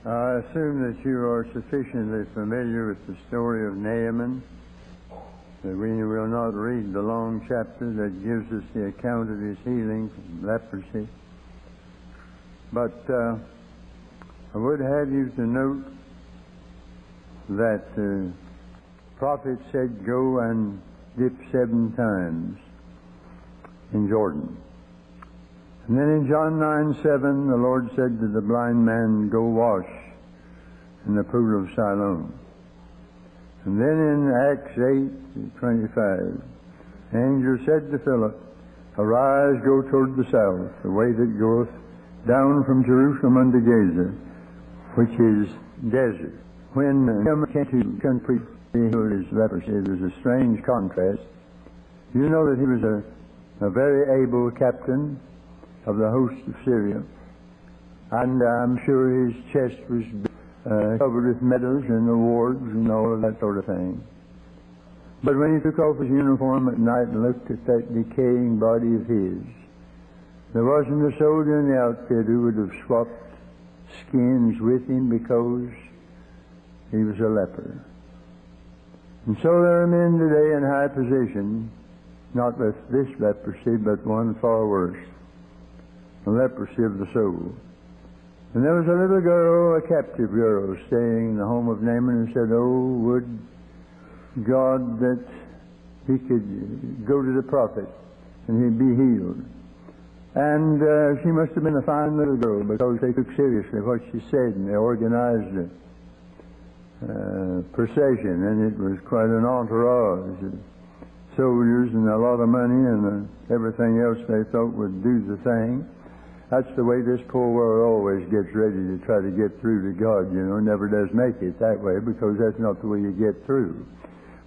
I assume that you are sufficiently familiar with the story of Naaman, that we will not read the long chapter that gives us the account of his healing from leprosy. But I would have you to note that the prophet said, "Go and dip 7 times in Jordan." And then in John 9:7, the Lord said to the blind man, "Go wash in the pool of Siloam." And then in Acts 8:25, the angel said to Philip, "Arise, go toward the south, the way that goeth down from Jerusalem unto Gaza, which is desert." When Naaman came to country, he healed his leprosy. It was a strange contrast. You know that he was a very able captain of the host of Syria, and I'm sure his chest was covered with medals and awards and all of that sort of thing. But when he took off his uniform at night and looked at that decaying body of his, there wasn't a soldier in the outfit who would have swapped skins with him because he was a leper. And so there are men today in high position, not with this leprosy, but one far worse, the leprosy of the soul. And there was a little girl, a captive girl, staying in the home of Naaman, and said, "Oh, would God that he could go to the prophet and he'd be healed." And she must have been a fine little girl, because they took seriously what she said, and they organized a procession, and it was quite an entourage of soldiers and a lot of money and everything else they thought would do the thing. That's the way this poor world always gets ready to try to get through to God, you know. Never does make it that way, because that's not the way you get through.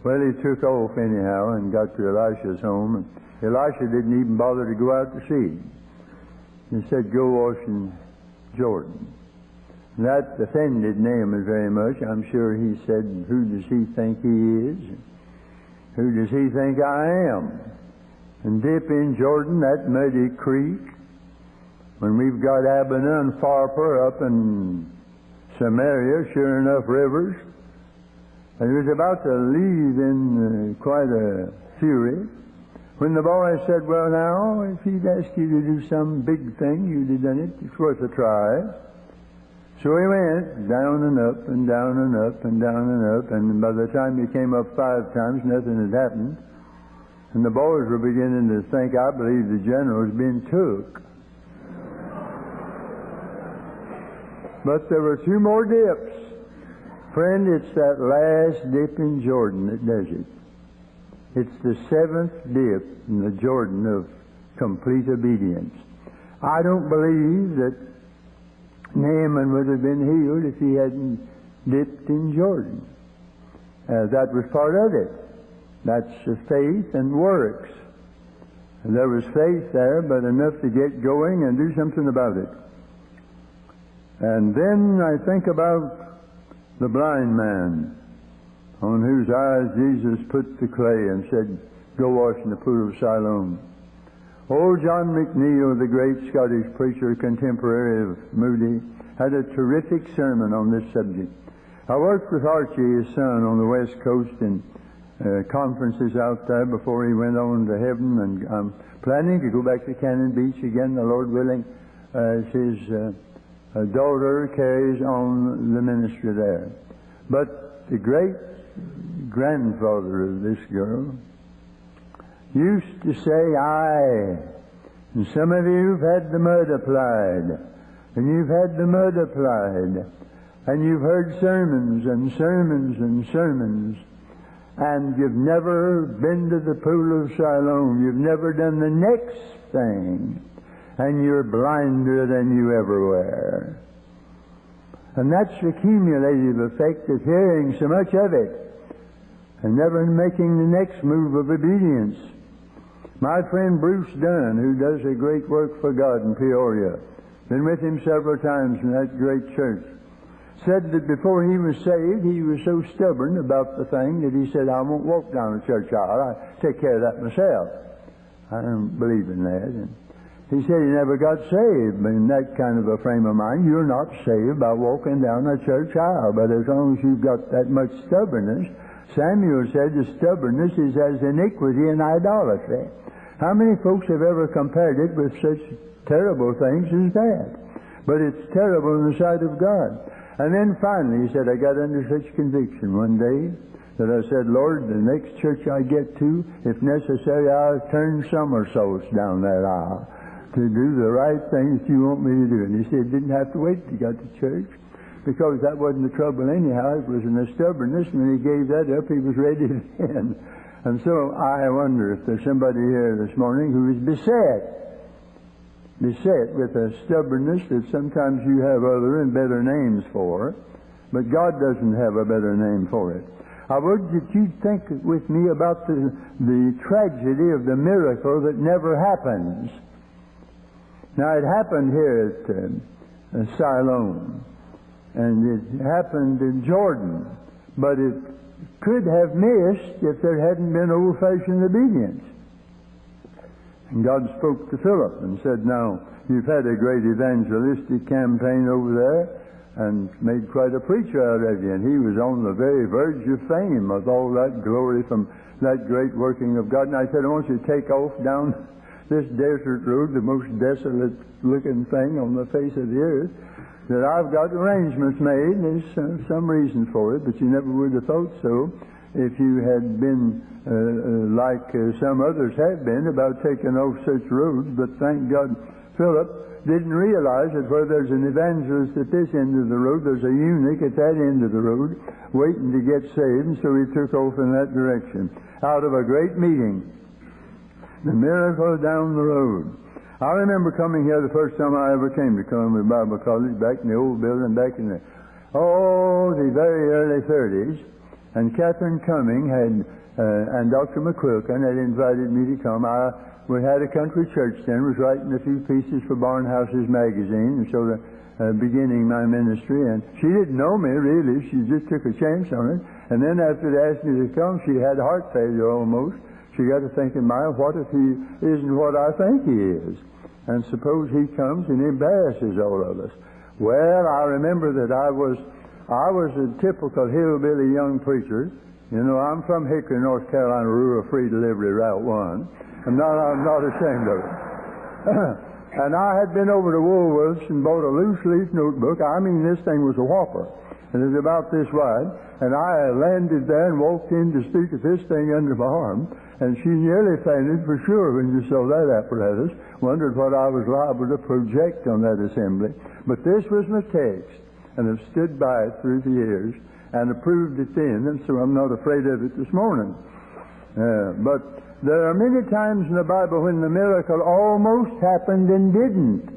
Well, he took off anyhow and got to Elisha's home, and Elisha didn't even bother to go out to see. He said, "Go wash in Jordan." And that offended Naaman very much. I'm sure he said, "Who does he think he is? Who does he think I am? And dip in Jordan, that muddy creek, when we've got Abana and Pharpar up in Samaria, sure enough rivers." And he was about to leave in quite a fury, when the boy said, "Well, now, if he'd asked you to do some big thing, you'd have done it. It's worth a try." So he went down and up and down and up and down and up, and by the time he came up 5 times, nothing had happened. And the boys were beginning to think, I believe the general's been took. But there were 2 more dips. Friend, it's that last dip in Jordan that does it. It's the 7th dip in the Jordan of complete obedience. I don't believe that Naaman would have been healed if he hadn't dipped in Jordan. That was part of it. That's faith and works. And there was faith there, but enough to get going and do something about it. And then I think about the blind man, on whose eyes Jesus put the clay and said, "Go wash in the pool of Siloam." Old John McNeill, the great Scottish preacher, contemporary of Moody, had a terrific sermon on this subject. I worked with Archie, his son, on the West Coast in conferences out there before he went on to heaven, and I'm planning to go back to Cannon Beach again, the Lord willing, as his daughter carries on the ministry there. But the great grandfather of this girl used to say, "I." And some of you have had the mud applied, and you've had the mud applied, and you've heard sermons and sermons and sermons, and you've never been to the pool of Siloam. You've never done the next thing, and you're blinder than you ever were. And that's the cumulative effect of hearing so much of it and never making the next move of obedience. My friend Bruce Dunn, who does a great work for God in Peoria, been with him several times in that great church, said that before he was saved, he was so stubborn about the thing that he said, "I won't walk down the church aisle. I take care of that myself." I don't believe in that. And He said he never got saved in that kind of a frame of mind. You're not saved by walking down a church aisle, but as long as you've got that much stubbornness, Samuel said the stubbornness is as iniquity and idolatry. How many folks have ever compared it with such terrible things as that? But it's terrible in the sight of God. And then finally, he said, I got under such conviction one day that I said, Lord, the next church I get to, if necessary, I'll turn somersaults down that aisle to do the right thing that you want me to do. And he said, didn't have to wait till he got to church, because that wasn't the trouble anyhow. It was in the stubbornness, and when he gave that up, he was ready then. And so I wonder if there's somebody here this morning who is beset with a stubbornness that sometimes you have other and better names for, but God doesn't have a better name for it. I would that you think with me about the tragedy of the miracle that never happens. Now, it happened here at Siloam, and it happened in Jordan, but it could have missed if there hadn't been old-fashioned obedience. And God spoke to Philip and said, now, you've had a great evangelistic campaign over there and made quite a preacher out of you, and he was on the very verge of fame with all that glory from that great working of God. And I said, I want you to take off down this desert road, the most desolate-looking thing on the face of the earth, that I've got arrangements made. There's some reason for it, but you never would have thought so if you had been like some others have been about taking off such roads. But thank God, Philip didn't realize that where there's an evangelist at this end of the road, there's a eunuch at that end of the road waiting to get saved, and so he took off in that direction. Out of a great meeting, the miracle down the road. I remember coming here the first time I ever came to Columbia Bible College, back in the old building, back in the very early 30s. And Catherine Cumming and Dr. McQuilkin had invited me to come. We had a country church then, was writing a few pieces for Barnhouse's magazine, and so beginning my ministry. And she didn't know me, really. She just took a chance on it. And then after they asked me to come, she had heart failure almost. She got to thinking, what if he isn't what I think he is? And suppose he comes and embarrasses all of us. Well, I remember that I was a typical hillbilly young preacher. You know, I'm from Hickory, North Carolina, rural free delivery, Route 1. I'm not ashamed of it. And I had been over to Woolworth's and bought a loose-leaf notebook. I mean, this thing was a whopper. And it was about this wide. And I landed there and walked in to speak with this thing under my arm. And she nearly fainted for sure when she saw that apparatus. Wondered what I was liable to project on that assembly. But this was my text. And I've stood by it through the years and approved it then. And so I'm not afraid of it this morning. But there are many times in the Bible when the miracle almost happened and didn't.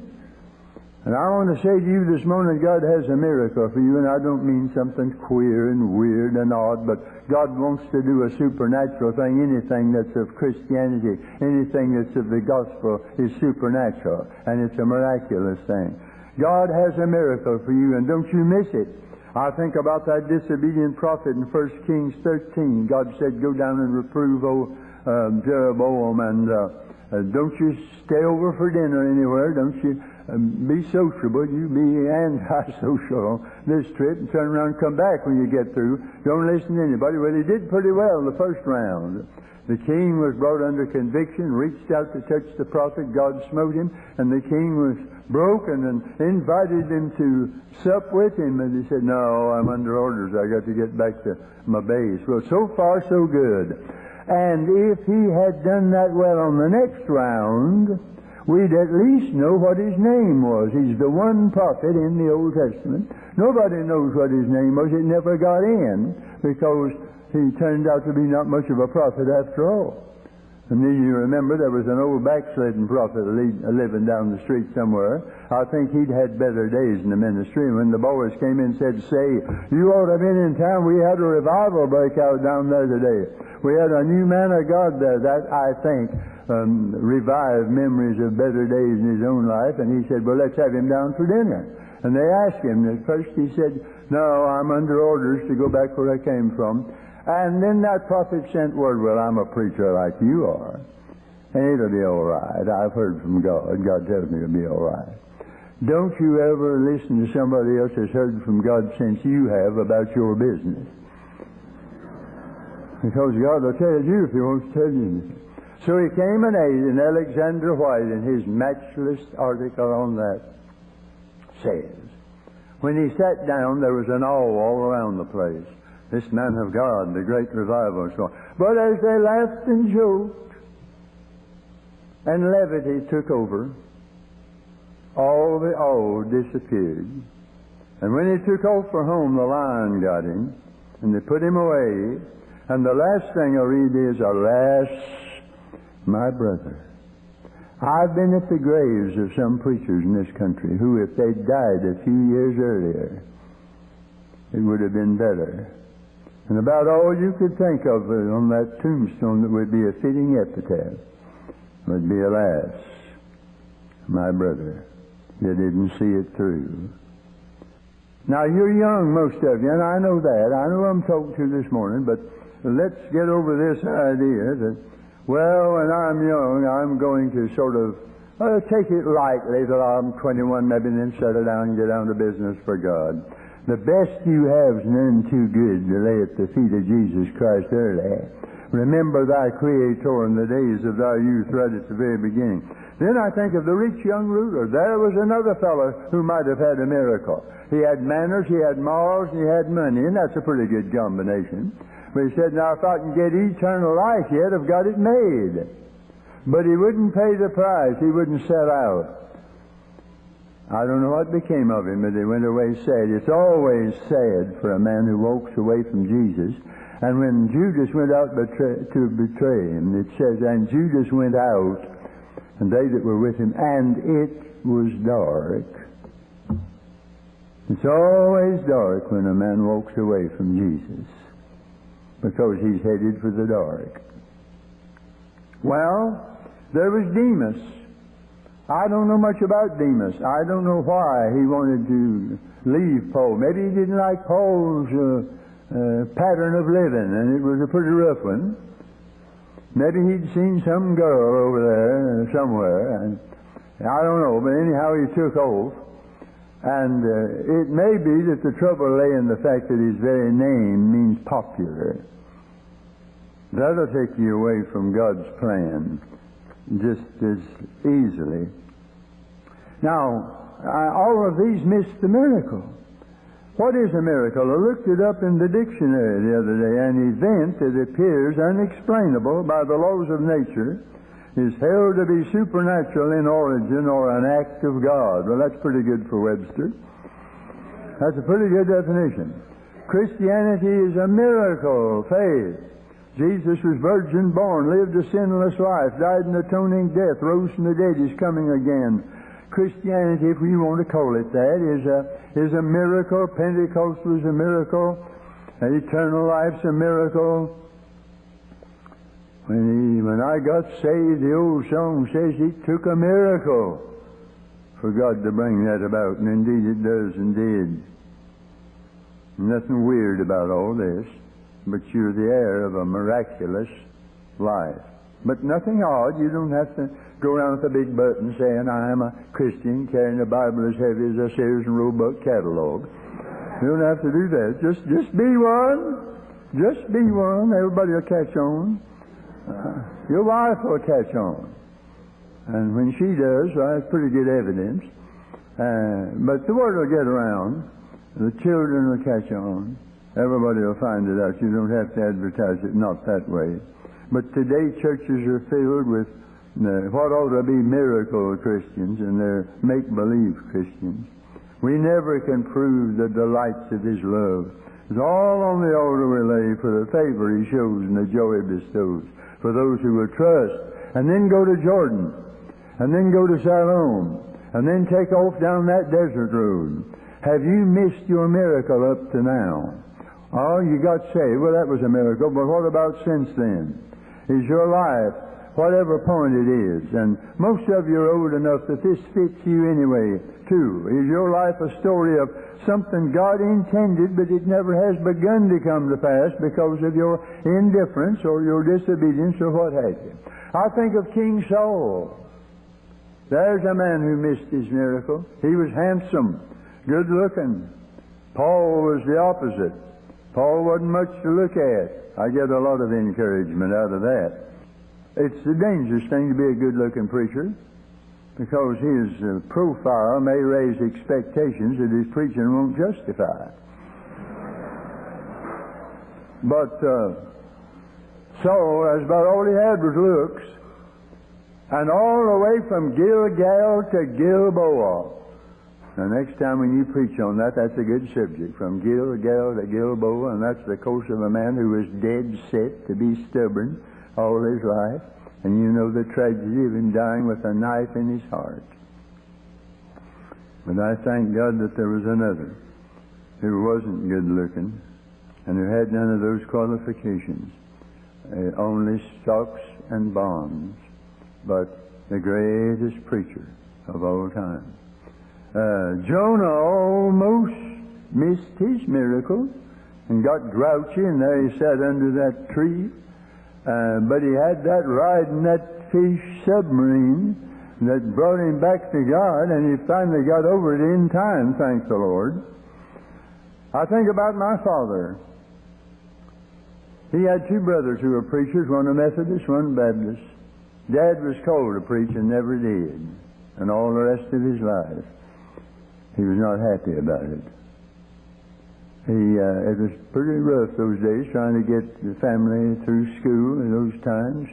And I want to say to you this morning, God has a miracle for you, and I don't mean something queer and weird and odd, but God wants to do a supernatural thing. Anything that's of Christianity, anything that's of the gospel is supernatural, and it's a miraculous thing. God has a miracle for you, and don't you miss it. I think about that disobedient prophet in 1 Kings 13. God said, go down and reprove old Jeroboam, and don't you stay over for dinner anywhere. Don't you be sociable. You be anti-social on this trip, and turn around and come back when you get through. Don't listen to anybody. Well, he did pretty well the first round. The king was brought under conviction, reached out to touch the prophet. God smote him, and the king was broken and invited him to sup with him. And he said, no, I'm under orders. I got to get back to my base. Well, so far, so good. And if he had done that well on the next round, we'd at least know what his name was. He's the one prophet in the Old Testament. Nobody knows what his name was. It never got in because he turned out to be not much of a prophet after all. And then you remember there was an old backslidden prophet living down the street somewhere. I think he'd had better days in the ministry. And when the boys came in and said, say, you ought to have been in town. We had a revival break out down there today. We had a new man of God there. That, I think, revived memories of better days in his own life. And he said, well, let's have him down for dinner. And they asked him. At first he said, no, I'm under orders to go back where I came from. And then that prophet sent word, well, I'm a preacher like you are. and it'll be all right. I've heard from God. God tells me it'll be all right. Don't you ever listen to somebody else that's heard from God since you have about your business. Because God will tell you if He wants to tell you anything. So he came and ate, and Alexander White, in his matchless article on that, says, when he sat down, there was an awe all around the place. This man of God, the great revival, and so on. But as they laughed and joked, and levity took over, all the awe disappeared. And when he took off for home, the lion got him, and they put him away. And the last thing I read is, alas, my brother. I've been at the graves of some preachers in this country who, if they'd died a few years earlier, it would have been better. And about all you could think of on that tombstone that would be a fitting epitaph would be, alas, my brother, you didn't see it through. Now, you're young, most of you, and I know that. I know I'm talking to you this morning, but let's get over this idea that, well, when I'm young, I'm going to sort of take it lightly till I'm 21, maybe, then settle down and get down to business for God. The best you have's none too good to lay at the feet of Jesus Christ early. Remember thy Creator in the days of thy youth, right at the very beginning. Then I think of the rich young ruler. There was another fellow who might have had a miracle. He had manners, he had morals, he had money, and that's a pretty good combination. But he said, now if I can get eternal life yet, I've got it made. But he wouldn't pay the price. He wouldn't sell out. I don't know what became of him, but he went away sad. It's always sad for a man who walks away from Jesus. And when Judas went out to betray him, it says, and Judas went out, and they that were with him, and it was dark. It's always dark when a man walks away from Jesus, because he's headed for the dark. Well, there was Demas. I don't know much about Demas. I don't know why he wanted to leave Paul. Maybe he didn't like Paul's pattern of living, and it was a pretty rough one. Maybe he'd seen some girl over there somewhere, and I don't know, but anyhow he took off. And it may be that the trouble lay in the fact that his very name means popular. That'll take you away from God's plan just as easily. Now, all of these missed the miracle. What is a miracle? I looked it up in the dictionary the other day. An event that appears unexplainable by the laws of nature is held to be supernatural in origin or an act of God. Well, that's pretty good for Webster. That's a pretty good definition. Christianity is a miracle faith. Jesus was virgin born, lived a sinless life, died an atoning death, rose from the dead, is coming again. Christianity, if we want to call it that, is a miracle. Pentecost was a miracle. Eternal life's a miracle. When I got saved, the old song says it took a miracle for God to bring that about, and indeed it does and did. Nothing weird about all this, but you're the heir of a miraculous life. But nothing odd. You don't have to go around with a big button saying, I am a Christian, carrying a Bible as heavy as a Sears and Roebuck catalog. You don't have to do that. Just be one. Just be one. Everybody will catch on. Your wife will catch on. And when she does, well, that's pretty good evidence. But the word will get around. The children will catch on. Everybody will find it out. You don't have to advertise it, not that way. But today churches are filled with what ought to be miracle Christians, and they're make-believe Christians. We never can prove the delights of His love. It's all on the altar we lay for the favor He shows and the joy He bestows for those who will trust. And then go to Jordan, and then go to Siloam, and then take off down that desert road. Have you missed your miracle up to now? Oh, you got saved. Well, that was a miracle, but what about since then? Is your life, whatever point it is, and most of you are old enough that this fits you anyway, too. Is your life a story of something God intended, but it never has begun to come to pass because of your indifference or your disobedience or what have you? I think of King Saul. There's a man who missed his miracle. He was handsome, good looking. Paul was the opposite. Paul wasn't much to look at. I get a lot of encouragement out of that. It's a dangerous thing to be a good-looking preacher, because his profile may raise expectations that his preaching won't justify. But Saul, that's about all he had was looks, and all the way from Gilgal to Gilboa. Now, next time when you preach on that, that's a good subject. From Gilgal to Gilboa, and that's the course of a man who was dead set to be stubborn all his life. And you know the tragedy of him dying with a knife in his heart. But I thank God that there was another who wasn't good looking and who had none of those qualifications. Only stocks and bonds, but the greatest preacher of all time. Jonah almost missed his miracle and got grouchy, and there he sat under that tree. But he had that ride in that fish submarine that brought him back to God, and he finally got over it in time, thank the Lord. I think about my father. He had two brothers who were preachers, one a Methodist, one a Baptist. Dad was called to preach and never did. And all the rest of his life, he was not happy about it. It was pretty rough those days trying to get the family through school in those times.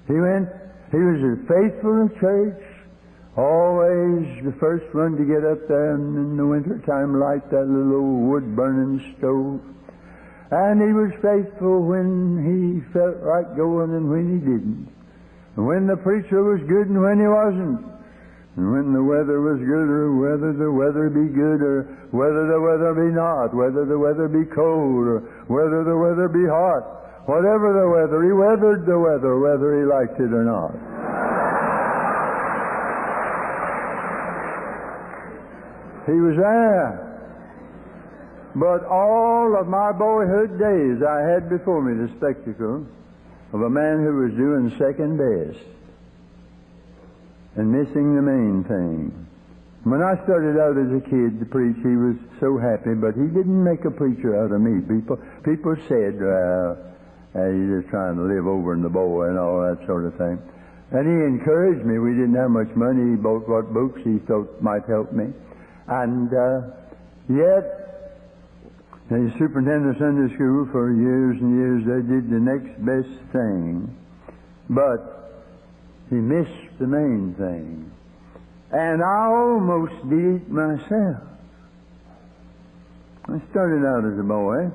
He was faithful in church, always the first one to get up there in the winter time, light that little old wood-burning stove. And he was faithful when he felt like going and when he didn't. And when the preacher was good and when he wasn't. And when the weather was good, or whether the weather be good, or whether the weather be not, whether the weather be cold, or whether the weather be hot, whatever the weather, he weathered the weather, whether he liked it or not. He was there. But all of my boyhood days, I had before me the spectacle of a man who was doing second best and missing the main thing. When I started out as a kid to preach, he was so happy, but he didn't make a preacher out of me. People said, he's just trying to live over in the boy and all that sort of thing. And he encouraged me. We didn't have much money. He bought what books he thought might help me. And yet, the superintendent of Sunday school for years and years, they did the next best thing. But he missed the main thing. And I almost did it myself. I started out as a boy,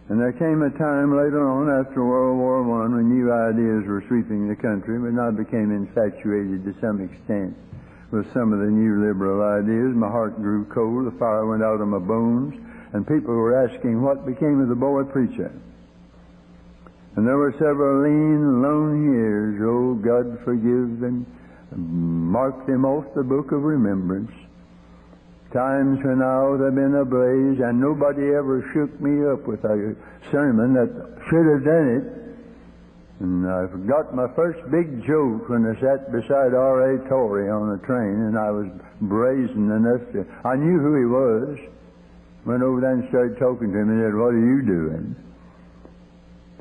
and there came a time later on after World War I when new ideas were sweeping the country, but I became infatuated to some extent with some of the new liberal ideas. My heart grew cold, the fire went out of my bones, and people were asking what became of the boy preacher. And there were several lean, lone years, oh, God forgive them, mark them off the book of remembrance. Times when I ought to have been ablaze, and nobody ever shook me up with a sermon that should have done it. And I forgot my first big joke when I sat beside R.A. Torrey on a train, and I was brazen enough to... I knew who he was. Went over there and started talking to him, and said, "What are you doing?"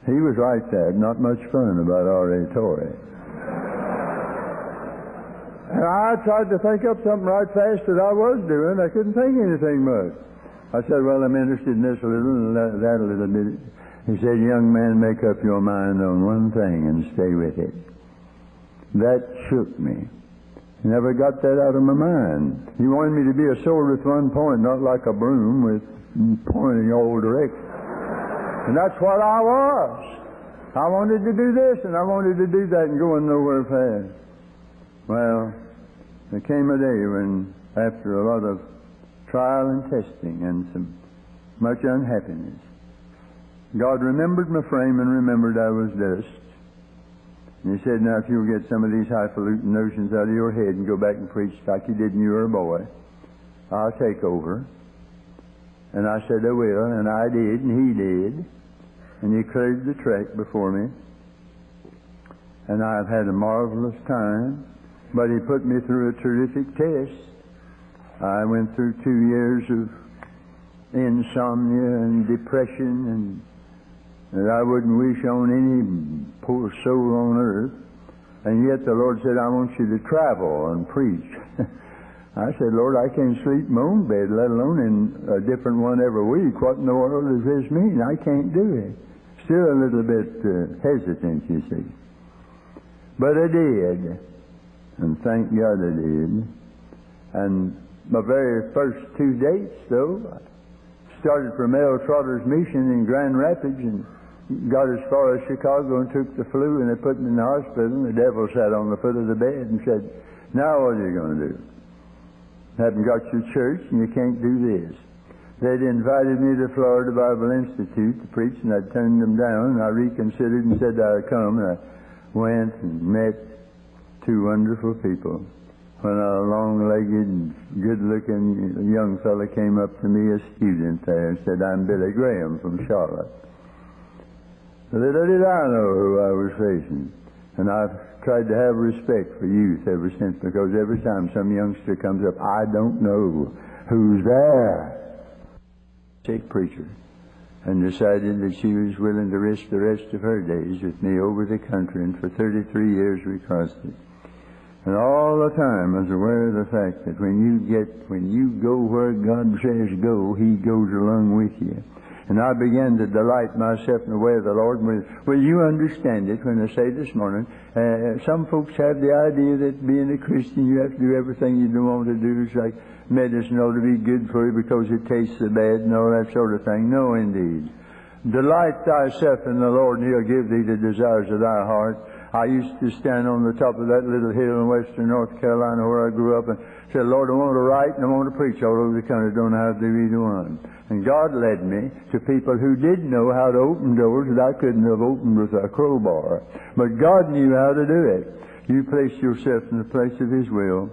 He was right there. Not much fun about R.A. Torrey. And I tried to think up something right fast that I was doing. I couldn't think anything much. I said, "Well, I'm interested in this a little and that a little bit." He said, "Young man, make up your mind on one thing and stay with it." That shook me. Never got that out of my mind. He wanted me to be a sword with one point, not like a broom with pointing all directions. And that's what I was. I wanted to do this and I wanted to do that and going nowhere fast. Well, there came a day when, after a lot of trial and testing and some much unhappiness, God remembered my frame and remembered I was dust. And He said, "Now, if you'll get some of these highfalutin notions out of your head and go back and preach like you did when you were a boy, I'll take over." And I said, "I will," and I did, and He did. And He cleared the track before me. and I've had a marvelous time. But he put me through a terrific test. I went through 2 years of insomnia and depression, and that I wouldn't wish on any poor soul on earth. And yet the Lord said, I want you to travel and preach. I said, Lord, I can't sleep in my own bed, let alone in a different one every week. What in the world does this mean? I can't do it. Still a little bit hesitant, you see. But I did. And thank God I did. And my very first 2 dates, though, I started from L. Trotter's Mission in Grand Rapids and got as far as Chicago and took the flu, and they put me in the hospital, and the devil sat on the foot of the bed and said, now what are you going to do? Haven't got your church, and you can't do this. They'd invited me to Florida Bible Institute to preach, and I'd turned them down, and I reconsidered and said I'd come, and I went and met 2 wonderful people. When a long-legged and good-looking young fellow came up to me, a student there, and said, I'm Billy Graham from Charlotte. Little did I know who I was facing. And I've tried to have respect for youth ever since, because every time some youngster comes up, I don't know who's there. Sick preacher. And decided that she was willing to risk the rest of her days with me over the country, and for 33 years we crossed it. And all the time I was aware of the fact that when you go where God says go, He goes along with you. And I began to delight myself in the way of the Lord. Will you understand it when I say this morning? Some folks have the idea that being a Christian, you have to do everything you don't want to do. It's like medicine ought to be good for you because it tastes so bad and all that sort of thing. No, indeed. Delight thyself in the Lord, and He'll give thee the desires of thy heart. I used to stand on the top of that little hill in western North Carolina where I grew up and said, Lord, I want to write and I want to preach all over the country. Don't know how to do either one. And God led me to people who did know how to open doors that I couldn't have opened with a crowbar. But God knew how to do it. You place yourself in the place of His will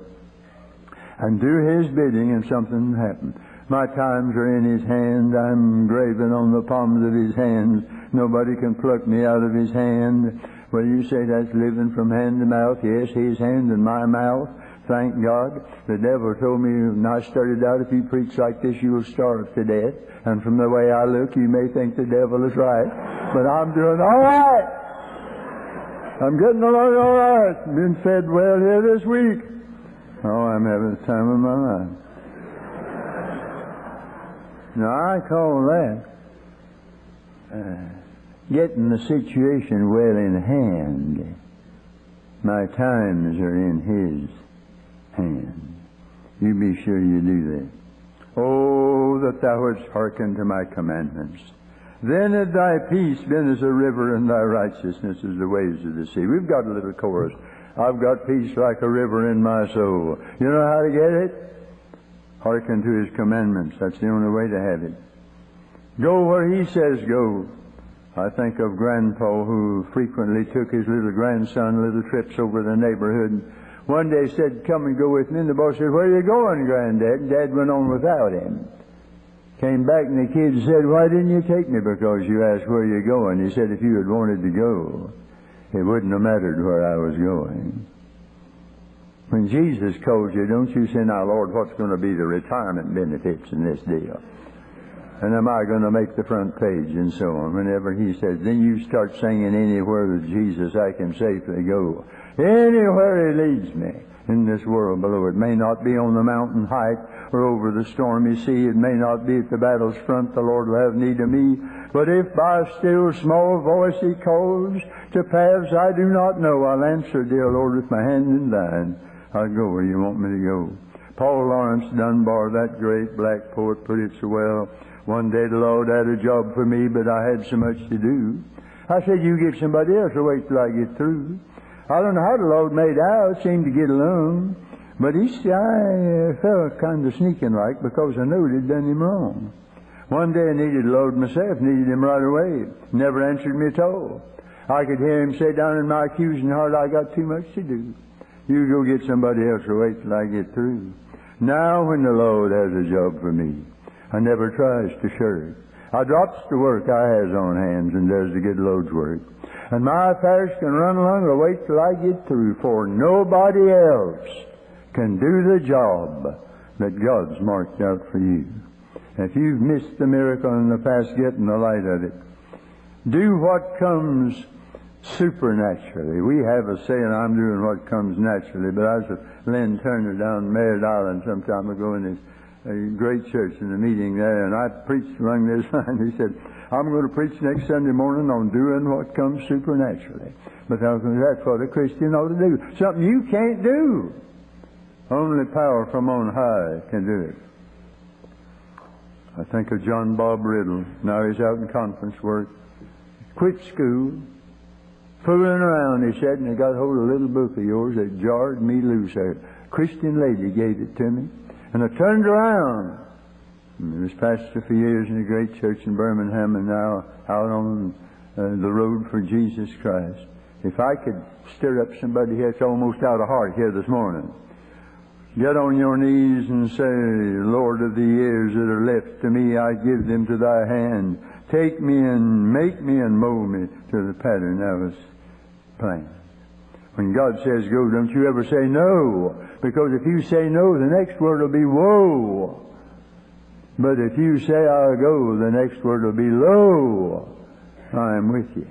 and do His bidding, and something happened. My times are in His hand. I'm graven on the palms of His hands. Nobody can pluck me out of His hand. Well, you say that's living from hand to mouth. Yes, His hand in my mouth. Thank God. The devil told me when I started out, if you preach like this, you will starve to death. And from the way I look, you may think the devil is right. But I'm doing all right. I'm getting along all right. Been fed well here this week. Oh, I'm having the time of my life. Now, I call that getting the situation well in hand. My times are in His hand. You be sure you do that. Oh, that thou wouldst hearken to my commandments. Then had thy peace been as a river, and thy righteousness as the waves of the sea. We've got a little chorus. I've got peace like a river in my soul. You know how to get it? Hearken to His commandments. That's the only way to have it. Go where He says go. I think of Grandpa, who frequently took his little grandson little trips over the neighborhood. One day said, come and go with me. And the boy said, where are you going, Granddad? And Dad went on without him. Came back and the kid said, why didn't you take me? Because you asked where you're going. He said, if you had wanted to go, it wouldn't have mattered where I was going. When Jesus calls you, don't you say, now, Lord, what's going to be the retirement benefits in this deal? And am I going to make the front page and so on? Whenever He says, then you start singing, anywhere with Jesus I can safely go. Anywhere He leads me in this world below. It may not be on the mountain height or over the stormy sea. It may not be at the battle's front. The Lord will have need of me. But if by a still small voice He calls to paths I do not know, I'll answer, dear Lord, with my hand in thine. I'll go where you want me to go. Paul Lawrence Dunbar, that great black poet, put it so well. One day the Lord had a job for me, but I had so much to do. I said, you get somebody else to wait till I get through. I don't know how the Lord made out, seemed to get along. But I felt kind of sneaking like, because I knew it had done him wrong. One day I needed the Lord myself, needed Him right away. Never answered me at all. I could hear Him say down in my accusing heart, I got too much to do. You go get somebody else to wait till I get through. Now when the Lord has a job for me, I never tries to shirk. I drops the work I has on hands and does the good Lord's work. And my affairs can run along or wait till I get through, for nobody else can do the job that God's marked out for you. If you've missed the miracle in the past, get in the light of it. Do what comes supernaturally. We have a saying, I'm doing what comes naturally, but I was with Lynn Turner down in Merritt Island some time ago in a great church in a meeting there, and I preached along this line. He said, I'm going to preach next Sunday morning on doing what comes supernaturally. But that's what a Christian ought to do. Something you can't do. Only power from on high can do it. I think of John Bob Riddle. Now he's out in conference work. Quit school. Fooling around, he said, and he got hold of a little book of yours that jarred me loose. A Christian lady gave it to me. And I turned around. And I was pastor for years in a great church in Birmingham, and now out on the road for Jesus Christ. If I could stir up somebody here that's almost out of heart here this morning, get on your knees and say, Lord, of the years that are left to me, I give them to thy hand. Take me and make me and mold me to the pattern that was planned. When God says go, don't you ever say no. Because if you say no, the next word will be woe. But if you say I'll go, the next word will be lo. I am with you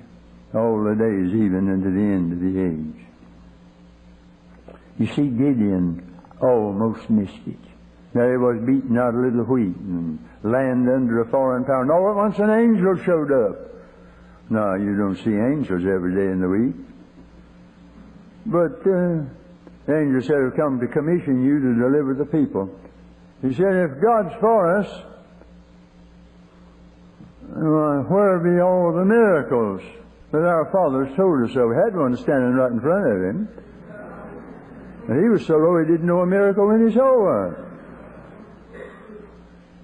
all the days, even unto the end of the age. You see, Gideon almost missed it. There he was beating out a little wheat and land under a foreign power. And all at once an angel showed up. No, you don't see angels every day in the week. But the angel said, I've come to commission you to deliver the people. He said, if God's for us, where be all the miracles that our fathers told us of? We had one standing right in front of him. And he was so low he didn't know a miracle when he saw one.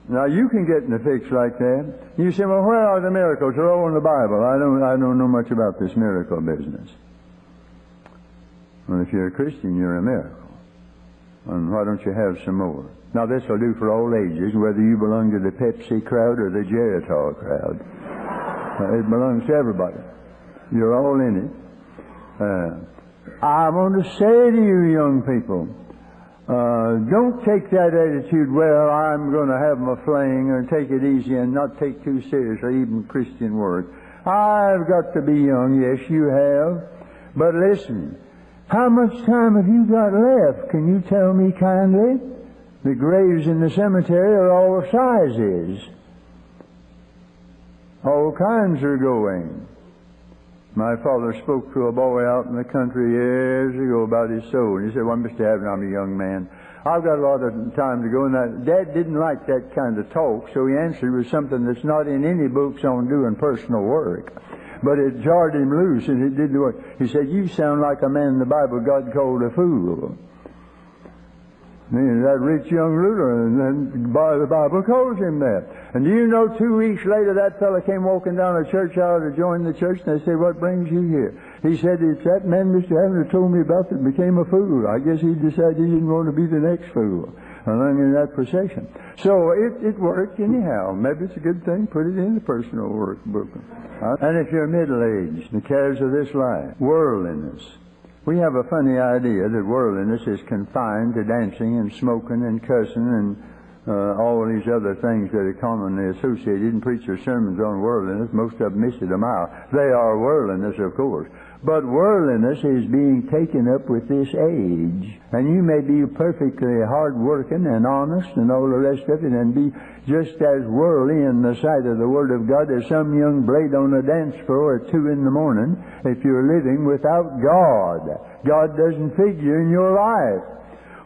Now you can get in a fix like that. You say, well, where are the miracles? They're all in the Bible. I don't know much about this miracle business. Well, if you're a Christian, you're a miracle. And why don't you have some more? Now this will do for all ages, whether you belong to the Pepsi crowd or the Geritol crowd. It belongs to everybody. You're all in it. I want to say to you, young people, don't take that attitude, well, I'm going to have my fling, or take it easy and not take too seriously even Christian work. I've got to be young, yes, you have. But listen, how much time have you got left? Can you tell me kindly? The graves in the cemetery are all sizes. All kinds are going. My father spoke to a boy out in the country years ago about his soul. And he said, well, Mr. Havner, I'm a young man. I've got a lot of time to go. And Dad didn't like that kind of talk, so he answered with something that's not in any books on doing personal work. But it jarred him loose, and it did the work. He said, you sound like a man in the Bible God called a fool. And that rich young ruler, and then the Bible calls him that. And do you know, 2 weeks later, that fellow came walking down a church aisle to join the church, and they said, what brings you here? He said, it's that man Mr. Havner told me about that became a fool. I guess he decided he didn't want to be the next fool along in that procession. So it worked anyhow. Maybe it's a good thing. Put it in the personal workbook. And if you're middle-aged, the cares of this life, worldliness. We have a funny idea that worldliness is confined to dancing and smoking and cussing and all these other things that are commonly associated in preacher sermons on worldliness. Most of them miss it a mile. They are worldliness, of course. But worldliness is being taken up with this age. And you may be perfectly hard-working and honest and all the rest of it and be just as worldly in the sight of the Word of God as some young blade on a dance floor at 2 in the morning if you're living without God. God doesn't figure in your life.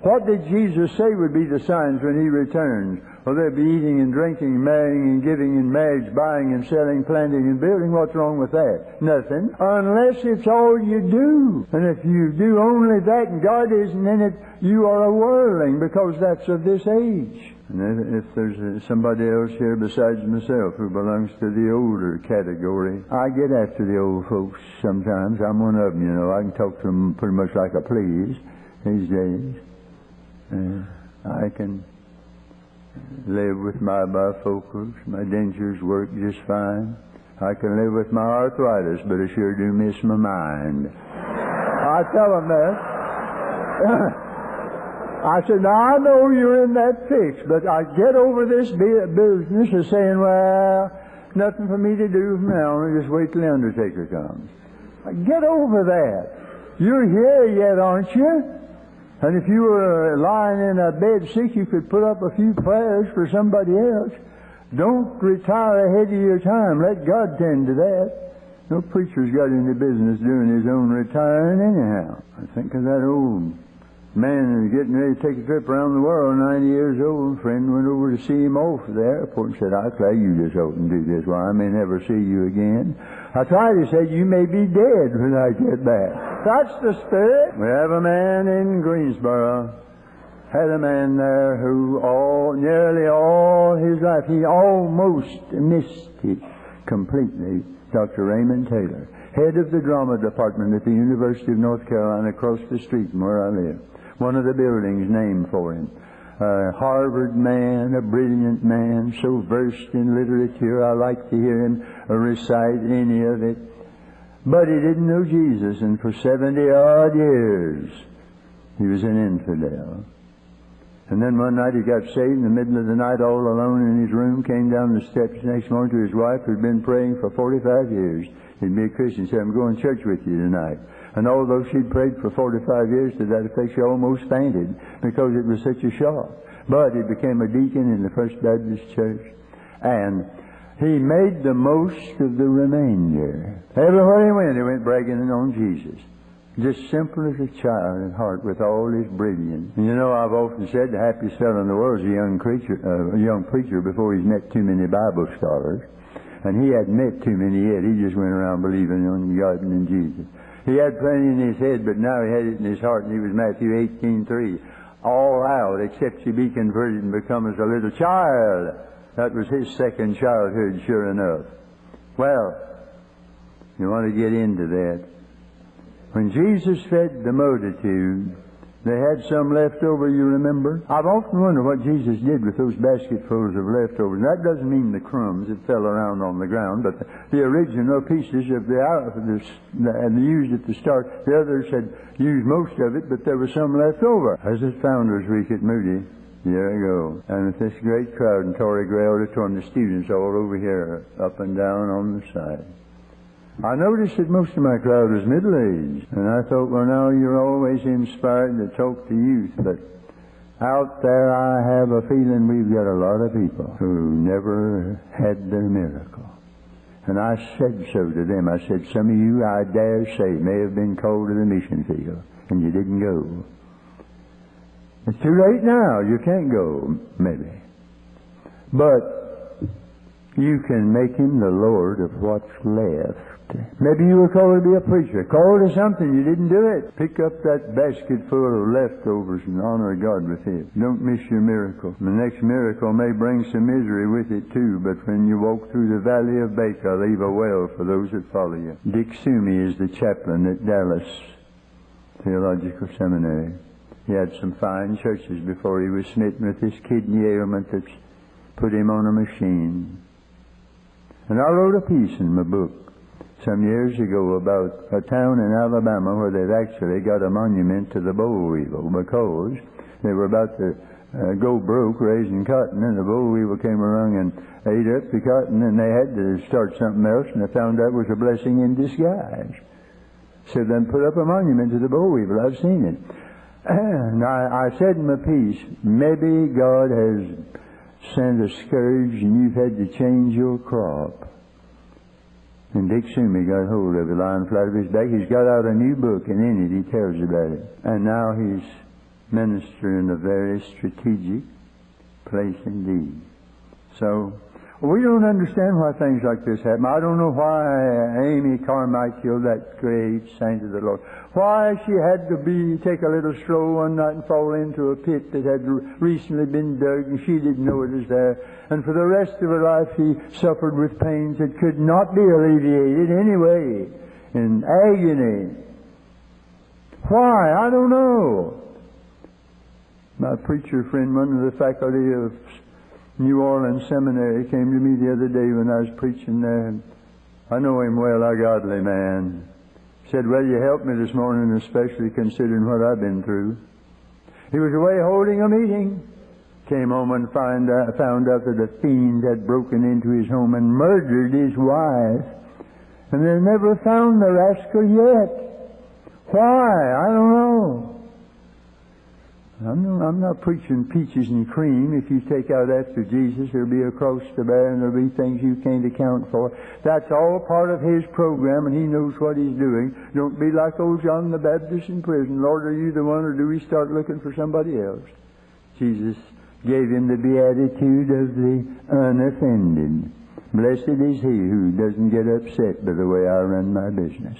What did Jesus say would be the signs when He returns? Well, they'll be eating and drinking, marrying and giving in marriage, buying and selling, planting and building. What's wrong with that? Nothing. Unless it's all you do. And if you do only that and God isn't in it, you are a worldling, because that's of this age. And if there's somebody else here besides myself who belongs to the older category, I get after the old folks sometimes. I'm one of them, you know. I can talk to them pretty much like I please these days. I can live with my bifocals. My dentures work just fine. I can live with my arthritis, but I sure do miss my mind. I tell them that. I said, now I know you're in that fix, but I get over this business of saying, well, nothing for me to do from now on, just wait till the undertaker comes. Get over that. You're here yet, aren't you? And if you were lying in a bed sick, you could put up a few prayers for somebody else. Don't retire ahead of your time. Let God tend to that. No preacher's got any business doing his own retiring anyhow. I think of that old man who was getting ready to take a trip around the world, 90 years old. A friend went over to see him off at the airport and said, I'll try you just out and do this. Well, I may never see you again. I tried, he said, you may be dead when I get back. That's the spirit. We have a man in Greensboro. Had a man there who nearly all his life, he almost missed it completely. Dr. Raymond Taylor, head of the drama department at the University of North Carolina, across the street from where I live. One of the buildings named for him. A Harvard man, a brilliant man, so versed in literature, I like to hear him recite any of it. But he didn't know Jesus, and for 70-odd years he was an infidel. And then one night he got saved in the middle of the night, all alone in his room, came down the steps next morning to his wife, who'd been praying for 45 years. He'd be a Christian. He said, I'm going to church with you tonight. And although she'd prayed for 45 years to that effect, she almost fainted because it was such a shock. But he became a deacon in the First Baptist Church. And he made the most of the remainder. Everywhere he went bragging on Jesus. Just simple as a child at heart, with all his brilliance. And you know, I've often said the happiest fellow in the world is a young preacher before he's met too many Bible scholars. And he hadn't met too many yet. He just went around believing on God and in Jesus. He had plenty in his head, but now he had it in his heart, and he was Matthew 18:3. All out, except you be converted and become as a little child. That was his second childhood, sure enough. Well, you want to get into that. When Jesus fed the multitude, they had some left over, you remember? I've often wondered what Jesus did with those basketfuls of leftovers. And that doesn't mean the crumbs that fell around on the ground, but the original pieces of and used at the start. The others had used most of it, but there was some left over. I was at Founders Week at Moody a year ago, and with this great crowd in Torrey Gray Auditorium, the students all over here, up and down on the side. I noticed that most of my crowd was middle-aged, and I thought, well, now you're always inspired to talk to youth, but out there I have a feeling we've got a lot of people who never had their miracle. And I said so to them. I said, some of you, I dare say, may have been called to the mission field, and you didn't go. It's too late now. You can't go, maybe. But you can make Him the Lord of what's left. Maybe you were called to be a preacher. Called to something, you didn't do it. Pick up that basket full of leftovers and honor God with it. Don't miss your miracle. The next miracle may bring some misery with it too, but when you walk through the valley of Baca, leave a well for those that follow you. Dick Sumi is the chaplain at Dallas Theological Seminary. He had some fine churches before he was smitten with this kidney ailment that's put him on a machine. And I wrote a piece in my book some years ago about a town in Alabama where they've actually got a monument to the boll weevil because they were about to go broke raising cotton, and the boll weevil came along and ate up the cotton, and they had to start something else, and they found that was a blessing in disguise. So then put up a monument to the boll weevil. I've seen it. And I said in my piece, maybe God has sent a scourge and you've had to change your crop. And Dick Sumi got hold of it, lying flat of his back. He's got out a new book, and in it he tells about it. And now he's ministering in a very strategic place indeed. So, we don't understand why things like this happen. I don't know why Amy Carmichael, that great saint of the Lord, why she had to take a little stroll one night and fall into a pit that had recently been dug, and she didn't know it was there. And for the rest of her life she suffered with pains that could not be alleviated anyway, in agony. Why? I don't know. My preacher friend, one of the faculty of New Orleans Seminary, came to me the other day when I was preaching there, and I know him well, a godly man. Said, well, you helped me this morning, especially considering what I've been through. He was away holding a meeting. Came home and found out that a fiend had broken into his home and murdered his wife. And they never found the rascal yet. Why? I don't know. I'm not preaching peaches and cream. If you take out after Jesus, there'll be a cross to bear and there'll be things you can't account for. That's all part of His program, and He knows what He's doing. Don't be like old John the Baptist in prison. Lord, are you the one, or do we start looking for somebody else? Jesus gave him the beatitude of the unoffended. Blessed is he who doesn't get upset by the way I run my business.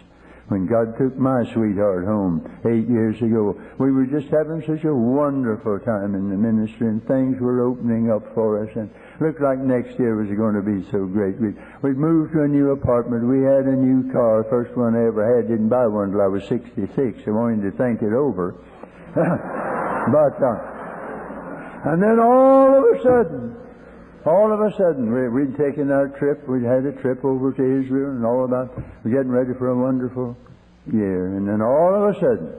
When God took my sweetheart home 8 years ago, we were just having such a wonderful time in the ministry, and things were opening up for us, and looked like next year was going to be so great. We'd moved to a new apartment. We had a new car, first one I ever had. Didn't buy one until I was 66. I wanted to think it over. And then all of a sudden, we'd taken our trip. We'd had a trip over to Israel and all about. We're getting ready for a wonderful year. And then all of a sudden,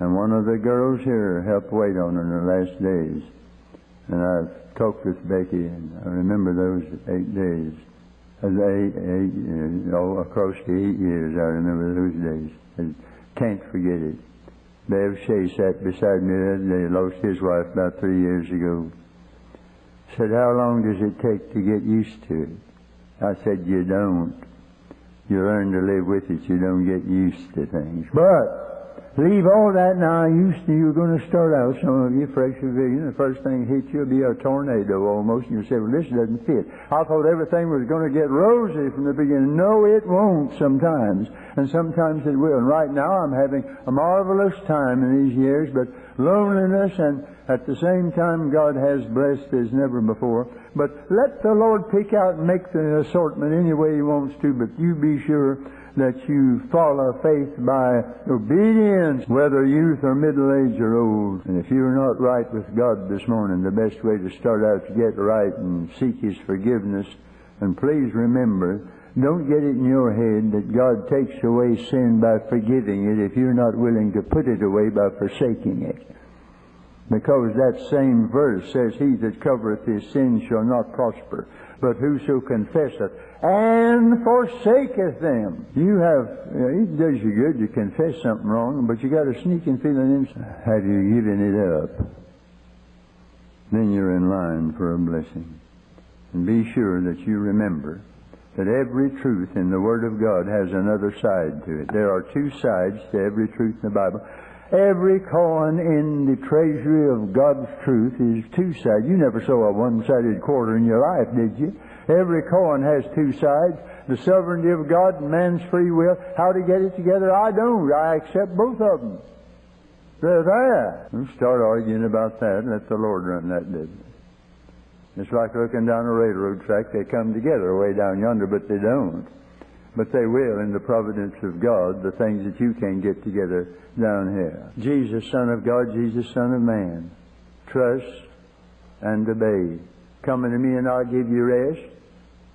and one of the girls here helped wait on her in her last days. And I've talked with Becky, and I remember those 8 days. Across the 8 years, I remember those days. I can't forget it. Bev Shea sat beside me the other day, lost his wife about 3 years ago. Said, how long does it take to get used to it? I said, you don't. You learn to live with it. You don't get used to things. But leave all that now. You're going to start out, some of you, fresh and vision. The first thing hits you will be a tornado almost. And you say, well, this doesn't fit. I thought everything was going to get rosy from the beginning. No, it won't sometimes. And sometimes it will. And right now I'm having a marvelous time in these years, but loneliness, and at the same time God has blessed as never before. But let the Lord pick out and make the assortment any way He wants to, but you be sure that you follow faith by obedience, whether youth or middle age or old. And if you're not right with God this morning, the best way to start out to get right and seek His forgiveness. And please remember, don't get it in your head that God takes away sin by forgiving it if you're not willing to put it away by forsaking it. Because that same verse says, he that covereth his sins shall not prosper, but whoso confesseth and forsaketh them. It does you good to confess something wrong, but you got a sneaking feeling inside. Have you given it up? Then you're in line for a blessing. And be sure that you remember that every truth in the Word of God has another side to it. There are two sides to every truth in the Bible. Every coin in the treasury of God's truth is two sides. You never saw a one-sided quarter in your life, did you? Every coin has two sides. The sovereignty of God and man's free will. How to get it together, I don't. I accept both of them. They're there. Don't start arguing about that and let the Lord run that business. It's like looking down a railroad track. They come together way down yonder, but they don't. But they will in the providence of God, the things that you can't get together down here. Jesus, Son of God, Jesus, Son of Man. Trust and obey. Come unto me and I'll give you rest.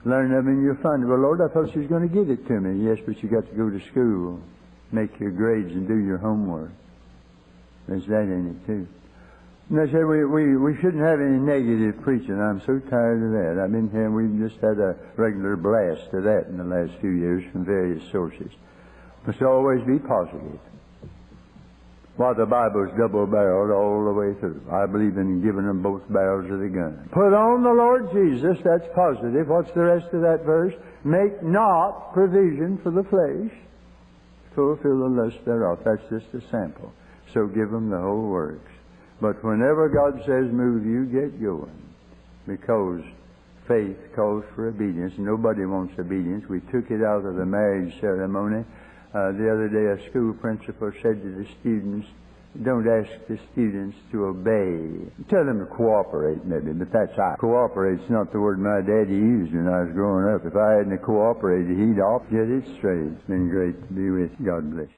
Learn of me and you'll find it. Well, Lord, I thought you was going to give it to me. Yes, but you got to go to school, make your grades and do your homework. There's that in it too. And they say we shouldn't have any negative preaching. I'm so tired of that. I've been here, we've just had a regular blast of that in the last few years from various sources. Must always be positive. Well, the Bible's double-barreled all the way through. I believe in giving them both barrels of the gun. Put on the Lord Jesus, that's positive. What's the rest of that verse? Make not provision for the flesh, fulfill the lust thereof. That's just a sample. So give them the whole works. But whenever God says move, you get going. Because faith calls for obedience. Nobody wants obedience. We took it out of the marriage ceremony. The other day a school principal said to the students, don't ask the students to obey. Tell them to cooperate maybe, but that's all. Cooperate's not the word my daddy used when I was growing up. If I hadn't cooperated, he'd off get it straight. It's been great to be with you. God bless you.